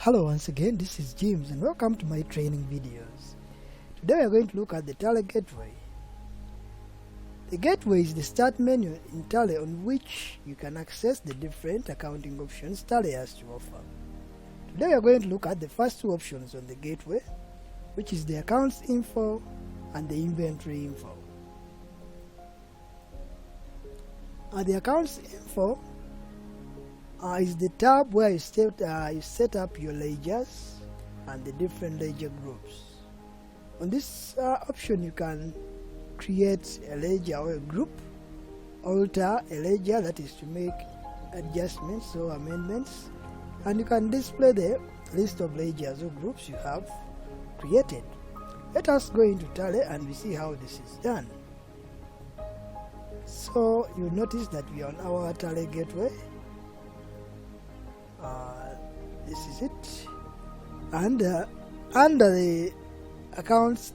Hello once again, this is James and welcome to my training videos. Today we are going to look at the Tally Gateway. The Gateway is the start menu in Tally on which you can access the different accounting options Tally has to offer. Today we are going to look at the first two options on the Gateway, which is the Accounts Info and the Inventory Info. The Accounts Info is the tab where you set up your ledgers and the different ledger groups. On this option you can create a ledger or a group, alter a ledger, that is to make adjustments or amendments, and you can display the list of ledgers or groups you have created. Let us go into Tally and we see how this is done. So you notice that we are on our Tally Gateway. This is it, and under the accounts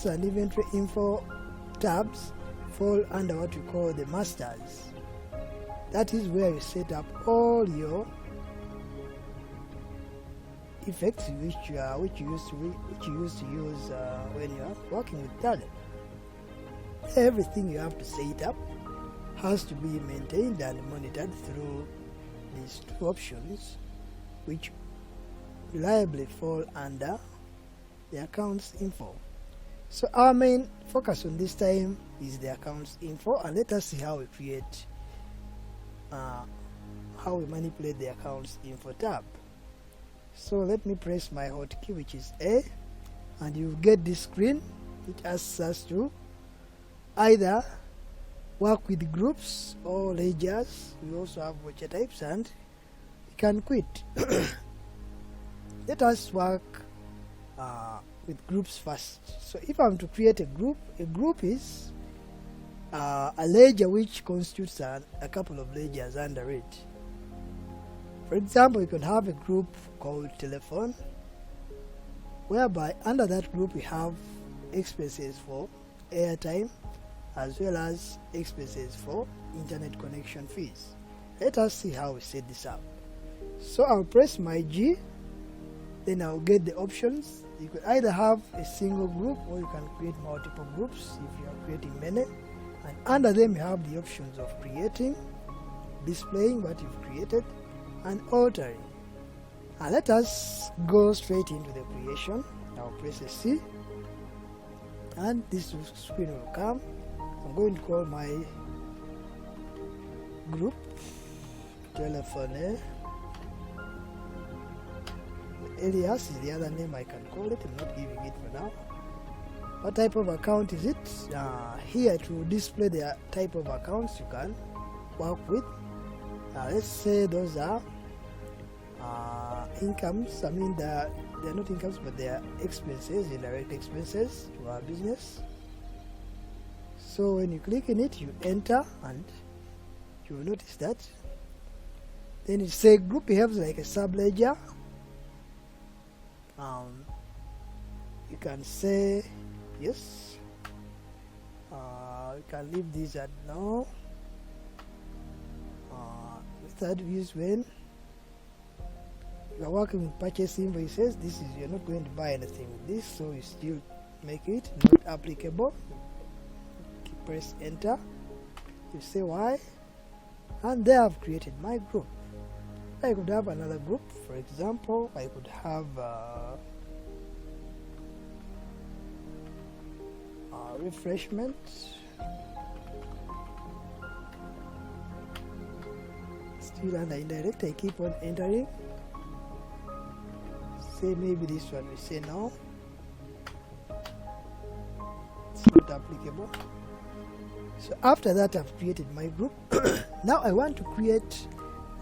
and inventory info tabs fall under what we call the masters. That is where you set up all your effects which you used to use when you are working with Tally. Everything you have to set up has to be maintained and monitored through these two options, which reliably fall under the accounts info. So our main focus on this time is the accounts info, and let us see how we create how we manipulate the accounts info tab. So let me press my hotkey, which is A, and you get this screen which asks us to either work with groups or ledgers. We also have voucher types, and we can quit. Let us work with groups first. So if I'm to create a group is a ledger which constitutes a couple of ledgers under it. For example, you can have a group called telephone, whereby under that group we have expenses for airtime as well as expenses for internet connection fees. Let us see how we set this up. So I'll press my G, then I'll get the options. You could either have a single group or you can create multiple groups if you are creating many, and under them you have the options of creating, displaying what you've created, and altering. And let us go straight into the creation. I'll press a C and this screen will come. I'm going to call my group telephone. Elias is the other name I can call it. I'm not giving it for now. What type of account is it? Here to display the type of accounts you can work with. Let's say those are incomes. I mean, they're not incomes, but they are expenses, indirect expenses to our business. So when you click in it, you enter, and you will notice that then it says group behaves like a sub-ledger. You can say yes. You can leave this at no. Third is when you are working with purchase invoices. You're not going to buy anything with this, so you still make it not applicable. Press enter. You say why, and there I've created my group. I could have another group. For example, I could have refreshment. Still under indirect, I keep on entering. Say maybe this one, we say no, it's not applicable. So after that I've created my group. Now I want to create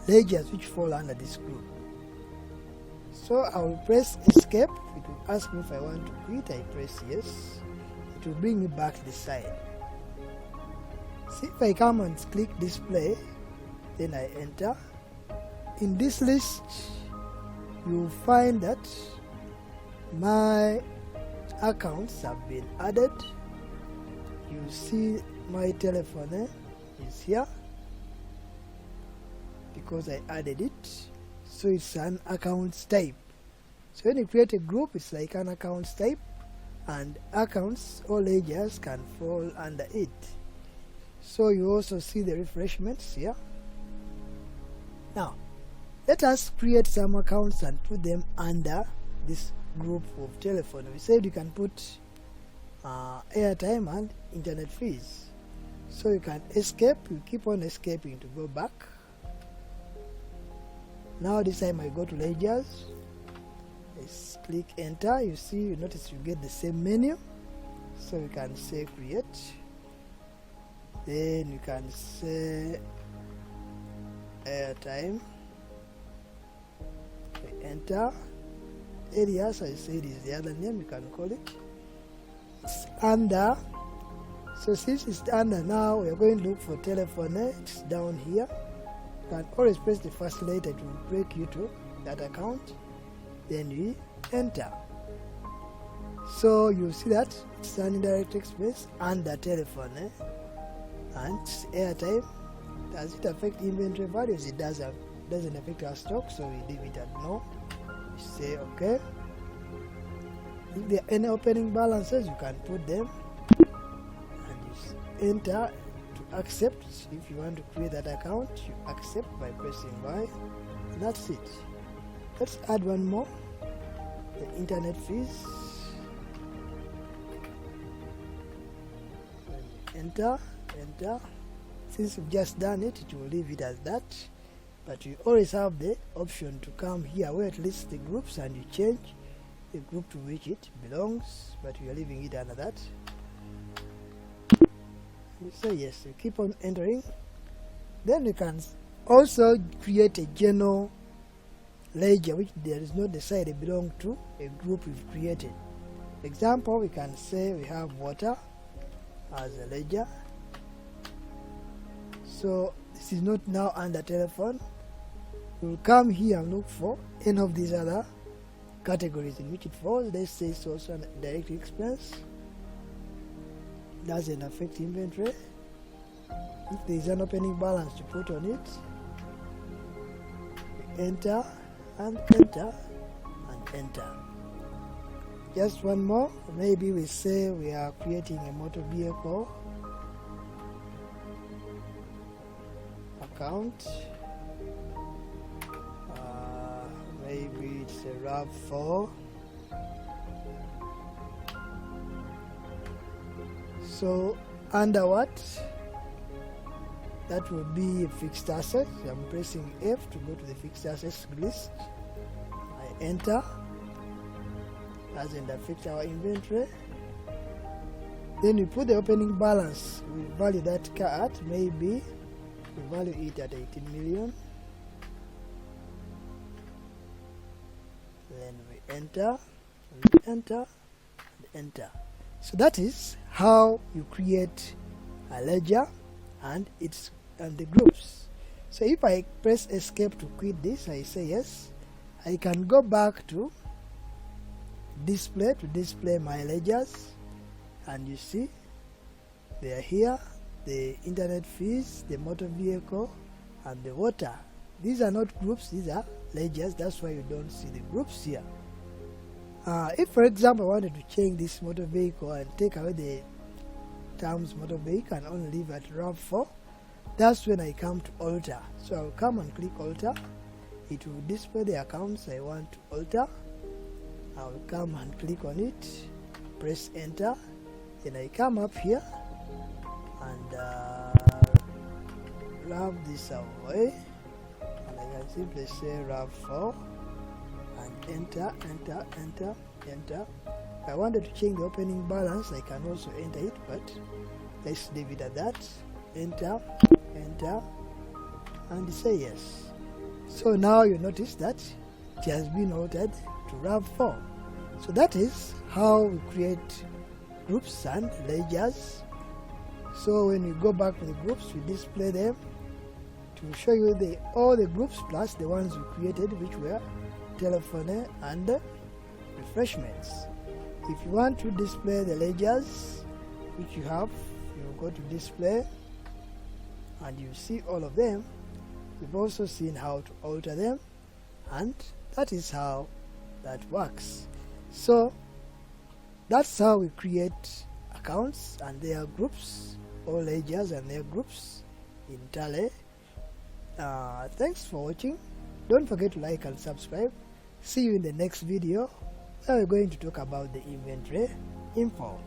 ledgers which fall under this group. So I will press escape. It will ask me if I want to quit. I press yes. It will bring me back this side. See, if I come and click display, then I enter. In this list you will find that my accounts have been added. You see my telephone is here because I added it. So it's an accounts type. So when you create a group, it's like an accounts type, and accounts or ledgers can fall under it. So you also see the refreshments here. Now let us create some accounts and put them under this group of telephone. We said you can put airtime and internet fees. So you can escape, you keep on escaping to go back. Now this time I go to ledgers, let's click enter. You notice you get the same menu. So you can say create, then you can say airtime, enter. Areas, I said, is the other name, you can call it. It's under. So since it's under, now we are going to look for telephone. It's down here. You can always press the first letter to break you to that account. Then you enter. So you see that it's an indirect expense under telephone. And airtime. Does it affect inventory values? It doesn't affect our stock, so we leave it at no. We say okay. If there are any opening balances, you can put them and you enter to accept. If you want to create that account, you accept by pressing Y, and that's it. Let's add one more, the internet fees. Enter. Since we've just done it, it will leave it as that, but you always have the option to come here where it lists the groups and you change the group to which it belongs, but we are leaving it under that. You say yes, you keep on entering. Then you can also create a general ledger which there is no decided belong to a group we've created. Example, we can say we have water as a ledger. So this is not now under telephone. We'll come here and look for any of these other categories in which it falls. Let's say it's also an direct expense. Doesn't affect inventory. If there is an opening balance to put on it, enter and enter and enter. Just one more. Maybe we say we are creating a motor vehicle account. Maybe it's a RAV4. So under what? That will be fixed assets. I'm pressing F to go to the fixed assets list. I enter. Doesn't affect our inventory. Then we put the opening balance. We value that car at, maybe we value it at 18 million. Then we enter, and enter, and enter. So that is how you create a ledger and the groups. So if I press escape to quit this, I say yes, I can go back to display to display my ledgers, and you see they are here, the internet fees, the motor vehicle, and the water. These are not groups, these are ledgers. That's why you don't see the groups here. If for example I wanted to change this motor vehicle and take away the terms motor vehicle and only leave at RAV4, that's when I come to alter. So I'll come and click alter. It will display the accounts I want to alter. I'll come and click on it, press enter, then I come up here and grab this away, and I can simply say RAV4 and enter. If I wanted to change the opening balance, I can also enter it, but let's leave it at that. Enter, and say yes. So now you notice that it has been altered to RAV4. So that is how we create groups and ledgers. So when you go back to the groups, we display them to show you all the groups plus the ones we created, which were telephone and refreshments. If you want to display the ledgers which you have, you go to display and you see all of them. We've also seen how to alter them, and that is how that works. So that's how we create accounts and their groups, all ledgers and their groups in Tally. Thanks for watching. Don't forget to like and subscribe. See you in the next video where we're going to talk about the inventory info.